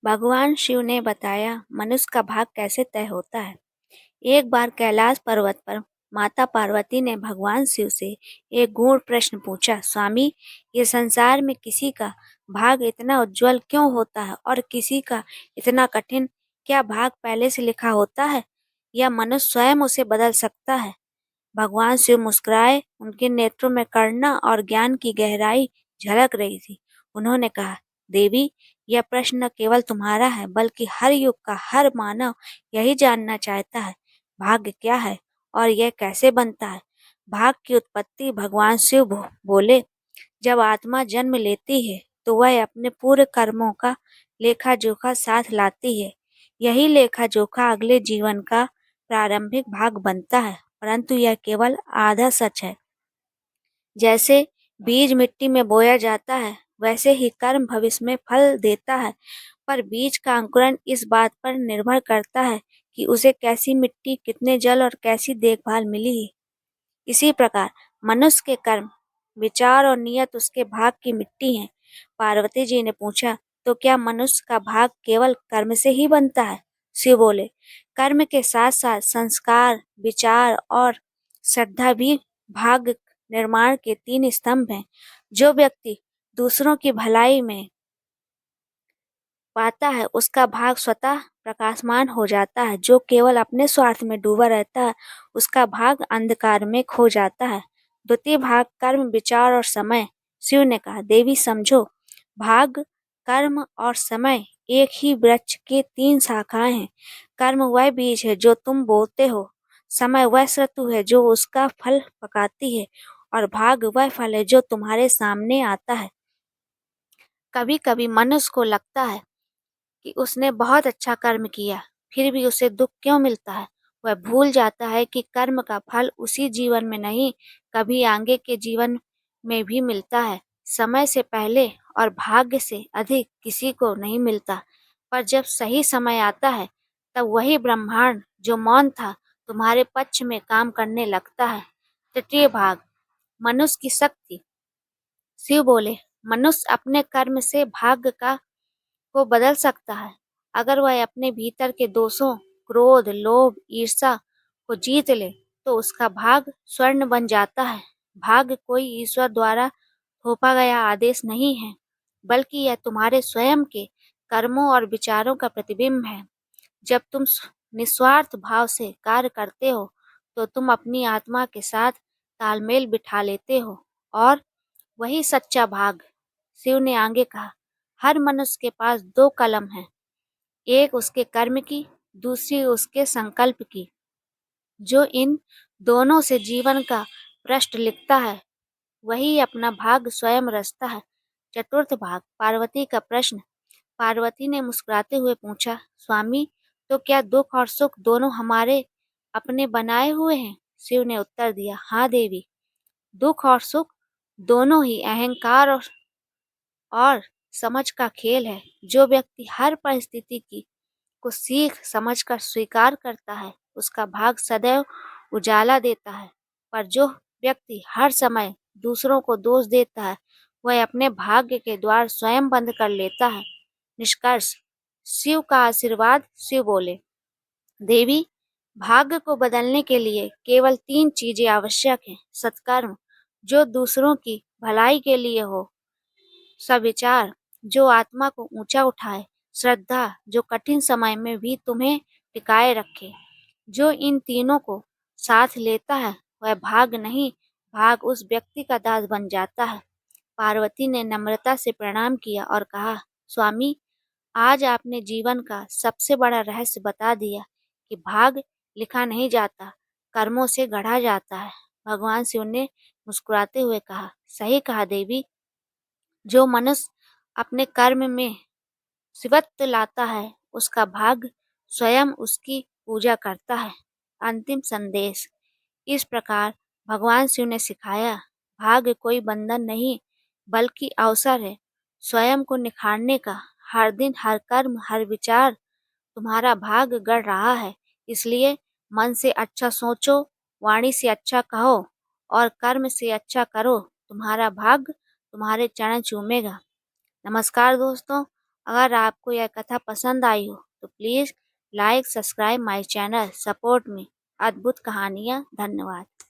भगवान शिव ने बताया मनुष्य का भाग कैसे तय होता है। एक बार कैलाश पर्वत पर माता पार्वती ने भगवान शिव से एक गूढ़ प्रश्न पूछा। स्वामी, ये संसार में किसी का भाग इतना उज्जवल क्यों होता है और किसी का इतना कठिन? क्या भाग पहले से लिखा होता है या मनुष्य स्वयं उसे बदल सकता है? भगवान शिव मुस्कुराए। उनके नेत्रों में करुणा और ज्ञान की गहराई झलक रही थी। उन्होंने कहा, देवी, यह प्रश्न न केवल तुम्हारा है बल्कि हर युग का हर मानव यही जानना चाहता है। भाग्य क्या है और यह कैसे बनता है? भाग की उत्पत्ति भगवान शिव बोले, जब आत्मा जन्म लेती है तो वह अपने पूरे कर्मों का लेखा जोखा साथ लाती है। यही लेखा जोखा अगले जीवन का प्रारंभिक भाग बनता है, परंतु यह केवल आधा सच है। जैसे बीज मिट्टी में बोया जाता है, वैसे ही कर्म भविष्य में फल देता है, पर बीज का अंकुरण इस बात पर निर्भर करता है कि उसे कैसी मिट्टी, कितने जल और कैसी देखभाल मिली है। इसी प्रकार मनुष्य के कर्म, विचार और नियत उसके भाग की मिट्टी हैं। पार्वती जी ने पूछा, तो क्या मनुष्य का भाग केवल कर्म से ही बनता है? शिव बोले, कर्म के साथ साथ संस्कार, विचार और श्रद्धा भी भाग निर्माण के तीन स्तंभ हैं। जो व्यक्ति दूसरों की भलाई में पाता है, उसका भाग स्वतः प्रकाशमान हो जाता है। जो केवल अपने स्वार्थ में डूबा रहता है, उसका भाग अंधकार में खो जाता है। द्वितीय भाग कर्म, विचार और समय। शिव ने कहा, देवी समझो, भाग, कर्म और समय एक ही वृक्ष के तीन शाखाएं हैं। कर्म वह बीज है जो तुम बोते हो, समय वह ऋतु है जो उसका फल पकाती है, और भाग वह फल है जो तुम्हारे सामने आता है। कभी कभी मनुष्य को लगता है कि उसने बहुत अच्छा कर्म किया, फिर भी उसे दुख क्यों मिलता है? वह भूल जाता है कि कर्म का फल उसी जीवन में नहीं, कभी आगे के जीवन में भी मिलता है। समय से पहले और भाग्य से अधिक किसी को नहीं मिलता। पर जब सही समय आता है, तब वही ब्रह्मांड जो मौन था, तुम्हारे पक्ष में काम करने लगता है। तृतीय भाग, मनुष्य की शक्ति। शिव बोले, मनुष्य अपने कर्म से भाग्य का को बदल सकता है। अगर वह अपने भीतर के दोषों, क्रोध, लोभ, ईर्ष्या को जीत ले, तो उसका भाग स्वर्ण बन जाता है। भाग्य कोई ईश्वर द्वारा थोपा गया आदेश नहीं है, बल्कि यह तुम्हारे स्वयं के कर्मों और विचारों का प्रतिबिंब है। जब तुम निस्वार्थ भाव से कार्य करते हो, तो तुम अपनी आत्मा के साथ तालमेल बिठा लेते हो, और वही सच्चा भाग। शिव ने आगे कहा, हर मनुष्य के पास दो कलम हैं, एक उसके कर्म की, दूसरी उसके संकल्प की। जो इन दोनों से जीवन का पृष्ठ लिखता है, वही अपना भाग स्वयं रचता है। चतुर्थ भाग, पार्वती का प्रश्न। पार्वती ने मुस्कुराते हुए पूछा, स्वामी, तो क्या दुख और सुख दोनों हमारे अपने बनाए हुए हैं? शिव ने उत्तर दिया, हाँ देवी, दुख और सुख दोनों ही अहंकार और समझ का खेल है। जो व्यक्ति हर परिस्थिति की को सीख समझकर स्वीकार करता है, उसका भाग सदैव उजाला देता है। पर जो व्यक्ति हर समय दूसरों को दोष देता है, वह अपने भाग्य के द्वार स्वयं बंद कर लेता है। निष्कर्ष, शिव का आशीर्वाद। शिव बोले, देवी, भाग्य को बदलने के लिए केवल तीन चीजें आवश्यक हैं। सत्कर्म, जो दूसरों की भलाई के लिए हो। सविचार, जो आत्मा को ऊंचा उठाए। श्रद्धा, जो कठिन समय में भी तुम्हें टिकाए रखे। जो इन तीनों को साथ लेता है, वह भाग नहीं, भाग उस व्यक्ति का दास बन जाता है। पार्वती ने नम्रता से प्रणाम किया और कहा, स्वामी, आज आपने जीवन का सबसे बड़ा रहस्य बता दिया कि भाग लिखा नहीं जाता, कर्मों से गढ़ा जाता है। भगवान शिव ने मुस्कुराते हुए कहा, सही कहा देवी, जो मनुष्य अपने कर्म में शिवत्व लाता है, उसका भाग्य स्वयं उसकी पूजा करता है। अंतिम संदेश। इस प्रकार भगवान शिव ने सिखाया, भाग्य कोई बंधन नहीं, बल्कि अवसर है स्वयं को निखारने का। हर दिन, हर कर्म, हर विचार तुम्हारा भाग्य गढ़ रहा है। इसलिए मन से अच्छा सोचो, वाणी से अच्छा कहो और कर्म से अच्छा करो। तुम्हारा भाग्य तुम्हारे चरण चूमेगा। नमस्कार दोस्तों, अगर आपको यह कथा पसंद आई हो तो please like, subscribe my channel, support me. अद्भुत कहानियाँ। धन्यवाद।